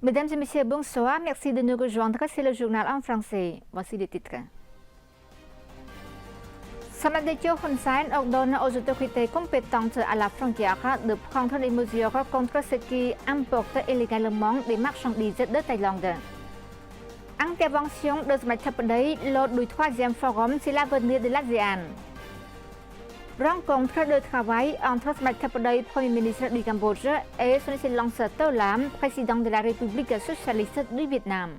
Mesdames et messieurs, bonsoir. Merci de nous rejoindre. C'est le journal en français. Voici les titres. Samadetio Hun Sen ordonne aux autorités compétentes à la frontière de prendre des mesures contre ceux qui importent illégalement des marchandises de Thaïlande. Intervention de Smatchapadei lors du 3e forum sur l'avenir de l'ASEAN. Rencontre de travail entre Smatchapadei, Premier ministre du Cambodge, et son Excellence Tô Lam, président de la République socialiste du Vietnam.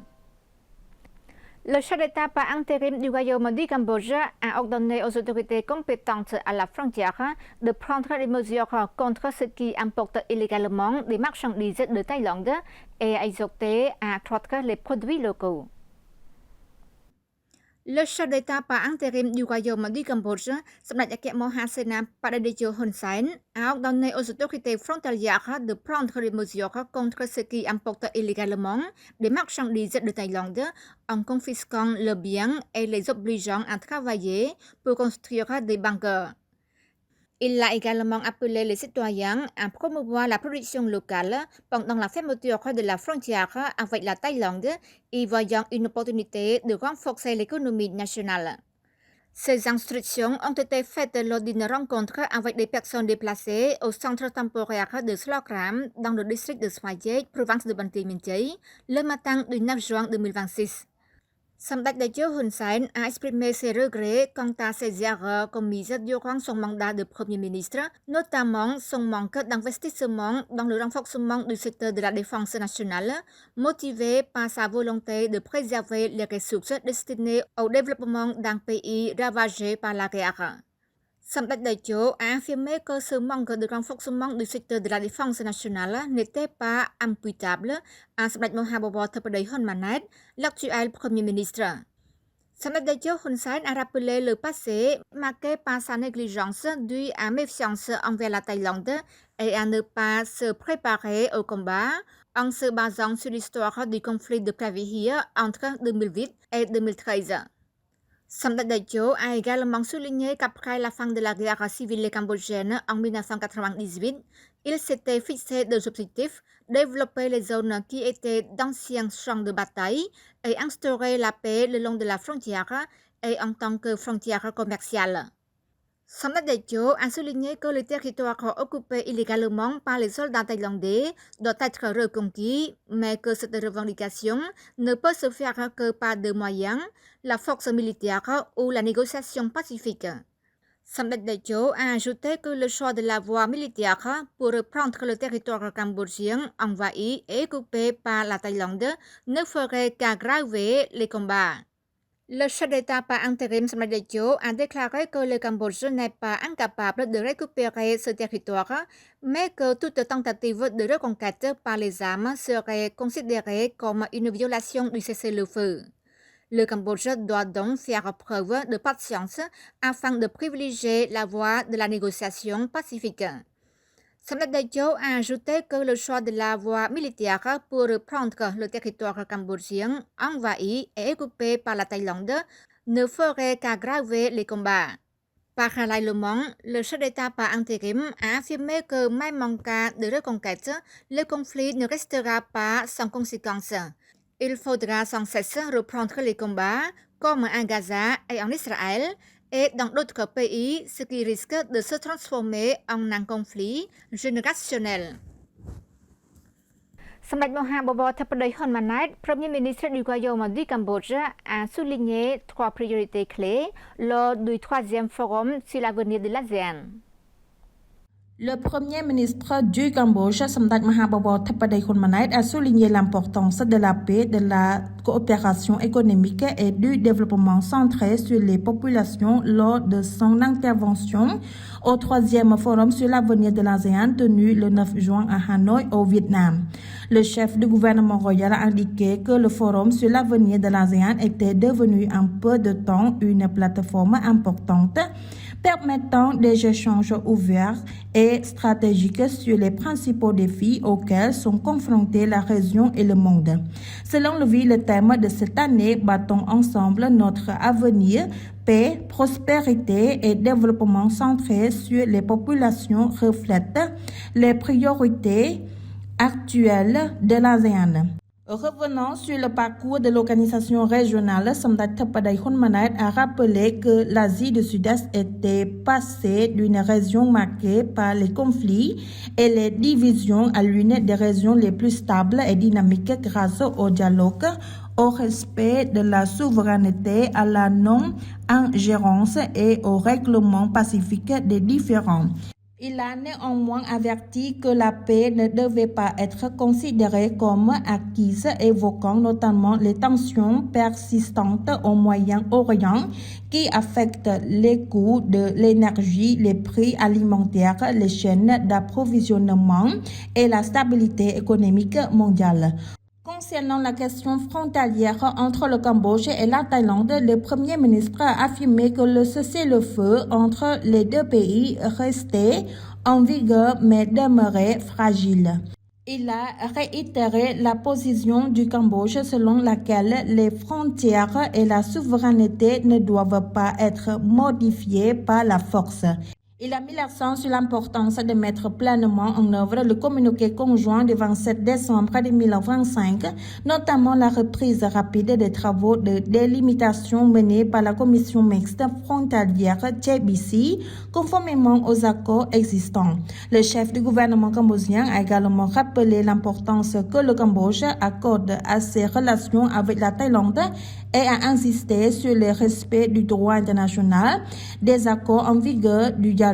Le chef d'État par intérim du Royaume du Cambodge a ordonné aux autorités compétentes à la frontière de prendre des mesures contre ceux qui importent illégalement des marchandises de Thaïlande et a exhorté à accroître les produits locaux. Le chef d'État par intérim du Royaume du Cambodge, Samdech Mohasena Paradejio Hun Sen, a ordonné aux autorités frontalières de prendre des mesures contre ceux qui importent illégalement des marchandises de Thaïlande en confisquant leurs biens et les obligeant à travailler pour construire des bunkers. Il a également appelé les citoyens à promouvoir la production locale pendant la fermeture de la frontière avec la Thaïlande et voyant une opportunité de renforcer l'économie nationale. Ces instructions ont été faites lors d'une rencontre avec des personnes déplacées au centre temporaire de Slokram dans le district de Svayet, province de Banteay Minh Chey, le matin du 9 juin 2026. Samdech Hun Sen a exprimé ses regrets quant à ses erreurs commises durant son mandat de Premier ministre, notamment son manque d'investissement dans le renforcement du secteur de la défense nationale, motivé par sa volonté de préserver les ressources destinées au développement d'un pays ravagé par la guerre. Samdech a affirmé que ce manque de renforcement du secteur de la défense nationale n'était pas imputable à Samdech Mahabobor Theppadej Hun Manet, l'actuel Premier ministre. Samdech Hun Sen a rappelé le passé marqué par sa négligence due à méfiance envers la Thaïlande et à ne pas se préparer au combat en se basant sur l'histoire du conflit de Pravihia entre 2008 et 2013. Samdech a également souligné qu'après la fin de la guerre civile cambodgienne en 1998, il s'était fixé des objectifs, développer les zones qui étaient d'anciens champs de bataille et instaurer la paix le long de la frontière et en tant que frontière commerciale. Samdech a souligné que les territoires occupés illégalement par les soldats thaïlandais doivent être reconquis, mais que cette revendication ne peut se faire que par deux moyens, la force militaire ou la négociation pacifique. Samdech a ajouté que le choix de la voie militaire pour reprendre le territoire cambodgien envahi et occupé par la Thaïlande ne ferait qu'aggraver les combats. Le chef d'État par intérim Samdech a déclaré que le Cambodge n'est pas incapable de récupérer ce territoire, mais que toute tentative de reconquête par les armes serait considérée comme une violation du cessez-le-feu. Le Cambodge doit donc faire preuve de patience afin de privilégier la voie de la négociation pacifique. Samdech a ajouté que le choix de la voie militaire pour reprendre le territoire cambodgien envahi et occupé par la Thaïlande ne ferait qu'aggraver les combats. Parallèlement, le chef d'État par intérim a affirmé que même en cas de reconquête, le conflit ne restera pas sans conséquences. Il faudra sans cesse reprendre les combats, comme à Gaza et en Israël, et dans d'autres pays, ce qui risque de se transformer en un conflit générationnel. Samdech Mahabobor Theppadej Hun Manet, Premier ministre du Royaume du Cambodge, a souligné trois priorités clés lors du 3e forum sur l'avenir de l'ASEAN. Le Premier ministre du Cambodge, Samdech Mahabobor Theppadej Hun Manet, a souligné l'importance de la paix, de la coopération économique et du développement centré sur les populations lors de son intervention au 3e forum sur l'avenir de l'ASEAN tenu le 9 juin à Hanoï, au Vietnam. Le chef du gouvernement royal a indiqué que le forum sur l'avenir de l'ASEAN était devenu en peu de temps une plateforme importante permettant des échanges ouverts et stratégiques sur les principaux défis auxquels sont confrontés la région et le monde. Selon lui, le thème de cette année, Bâtons ensemble notre avenir, paix, prospérité et développement centré sur les populations reflète les priorités actuelles de l'ASEAN. Revenant sur le parcours de l'organisation régionale, Samdat Tapaday Khunmanait a rappelé que l'Asie du Sud-Est était passée d'une région marquée par les conflits et les divisions à l'une des régions les plus stables et dynamiques grâce au dialogue, au respect de la souveraineté, à la non-ingérence et au règlement pacifique des différends. Il a néanmoins averti que la paix ne devait pas être considérée comme acquise, évoquant notamment les tensions persistantes au Moyen-Orient qui affectent les coûts de l'énergie, les prix alimentaires, les chaînes d'approvisionnement et la stabilité économique mondiale. Concernant la question frontalière entre le Cambodge et la Thaïlande, le Premier ministre a affirmé que le cessez-le-feu entre les deux pays restait en vigueur mais demeurait fragile. Il a réitéré la position du Cambodge selon laquelle les frontières et la souveraineté ne doivent pas être modifiées par la force. Il a mis l'accent sur l'importance de mettre pleinement en œuvre le communiqué conjoint du 27 décembre 2025, notamment la reprise rapide des travaux de délimitation menés par la commission mixte frontalière TBC, conformément aux accords existants. Le chef du gouvernement cambodgien a également rappelé l'importance que le Cambodge accorde à ses relations avec la Thaïlande et a insisté sur le respect du droit international, des accords en vigueur, du dialogue,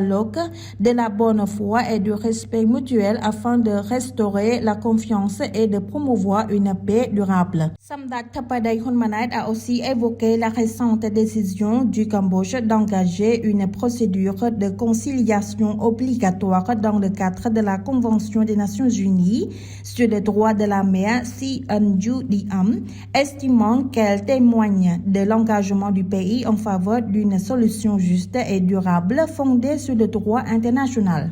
de la bonne foi et du respect mutuel afin de restaurer la confiance et de promouvoir une paix durable. Samdat Tapaday Khunmanait a aussi évoqué la récente décision du Cambodge d'engager une procédure de conciliation obligatoire dans le cadre de la Convention des Nations Unies sur les droits de la mer CNUDM, estimant qu'elle témoigne de l'engagement du pays en faveur d'une solution juste et durable fondée sur le droit international.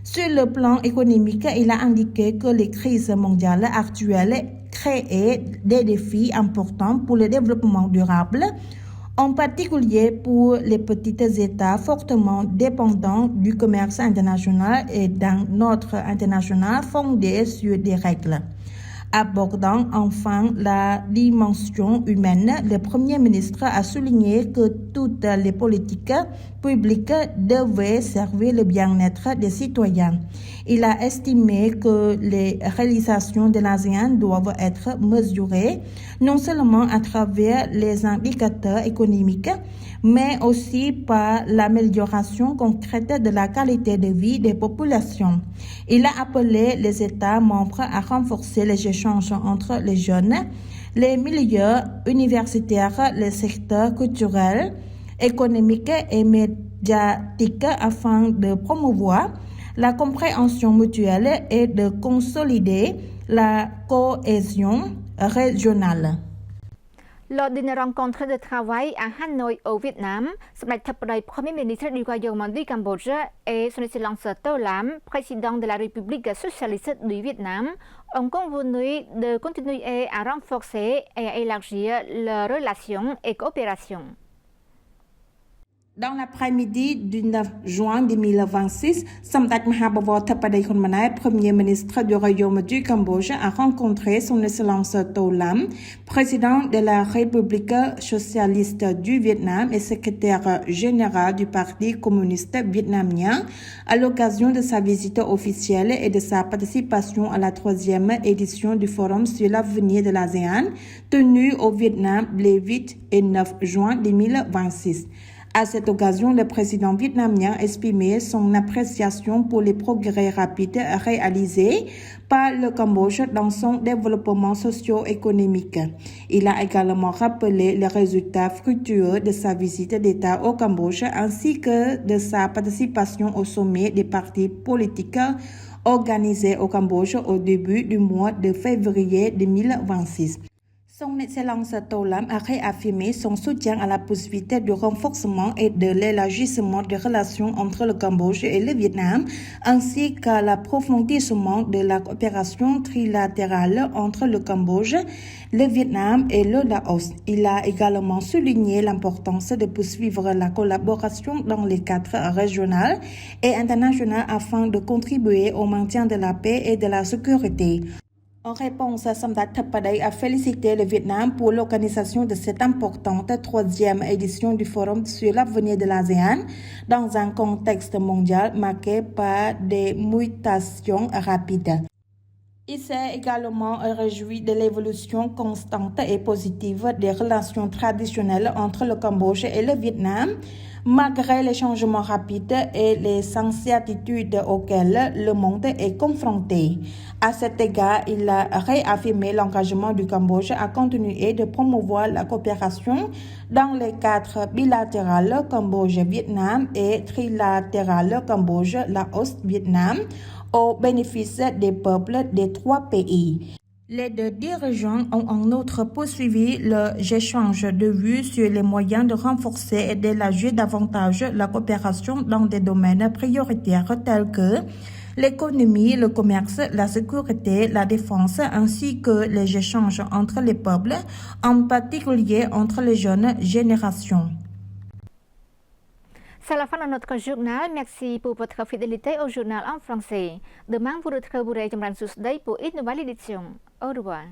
Sur le plan économique, il a indiqué que les crises mondiales actuelles créent des défis importants pour le développement durable, en particulier pour les petits États fortement dépendants du commerce international et d'un ordre international fondé sur des règles. Abordant enfin la dimension humaine, le Premier ministre a souligné que toutes les politiques publiques devaient servir le bien-être des citoyens. Il a estimé que les réalisations de l'ASEAN doivent être mesurées non seulement à travers les indicateurs économiques, mais aussi par l'amélioration concrète de la qualité de vie des populations. Il a appelé les États membres à renforcer les échanges entre les jeunes, les milieux universitaires, les secteurs culturels, économiques et médiatiques afin de promouvoir la compréhension mutuelle et de consolider la cohésion régionale. Lors d'une rencontre de travail à Hanoï au Vietnam, Samdat Tapaday, Premier ministre du Royaume du Cambodge, et son Excellence To Lam, président de la République socialiste du Vietnam, ont convenu de continuer à renforcer et à élargir leurs relations et coopérations. Dans l'après-midi du 9 juin 2026, Samdat Mahabawar Tapaday Khunmanait, Premier ministre du Royaume du Cambodge, a rencontré son Excellence To Lam, président de la République socialiste du Vietnam et secrétaire général du Parti communiste vietnamien, à l'occasion de sa visite officielle et de sa participation à la 3e édition du Forum sur l'avenir de l'ASEAN, tenu au Vietnam les 8 et 9 juin 2026. À cette occasion, le président vietnamien a exprimé son appréciation pour les progrès rapides réalisés par le Cambodge dans son développement socio-économique. Il a également rappelé les résultats fructueux de sa visite d'État au Cambodge ainsi que de sa participation au sommet des partis politiques organisé au Cambodge au début du mois de février 2026. Son Excellence To Lam a réaffirmé son soutien à la possibilité du renforcement et de l'élargissement des relations entre le Cambodge et le Vietnam, ainsi qu'à l'approfondissement de la coopération trilatérale entre le Cambodge, le Vietnam et le Laos. Il a également souligné l'importance de poursuivre la collaboration dans les cadres régional et international afin de contribuer au maintien de la paix et de la sécurité. En réponse, Samdat Thapadei a félicité le Vietnam pour l'organisation de cette importante 3e édition du Forum sur l'avenir de l'ASEAN dans un contexte mondial marqué par des mutations rapides. Il s'est également réjoui de l'évolution constante et positive des relations traditionnelles entre le Cambodge et le Vietnam, malgré les changements rapides et les incertitudes auxquelles le monde est confronté. À cet égard, il a réaffirmé l'engagement du Cambodge à continuer de promouvoir la coopération dans les cadres bilatéral Cambodge-Vietnam et trilatéral Cambodge-Laos-Vietnam au bénéfice des peuples des 3 pays. Les 2 dirigeants ont en outre poursuivi leurs échanges de vues sur les moyens de renforcer et d'élargir davantage la coopération dans des domaines prioritaires tels que l'économie, le commerce, la sécurité, la défense, ainsi que les échanges entre les peuples, en particulier entre les jeunes générations. C'est la fin de notre journal. Merci pour votre fidélité au journal en français. Demain, vous retrouverez Jamran Sousday pour une nouvelle édition. Au revoir.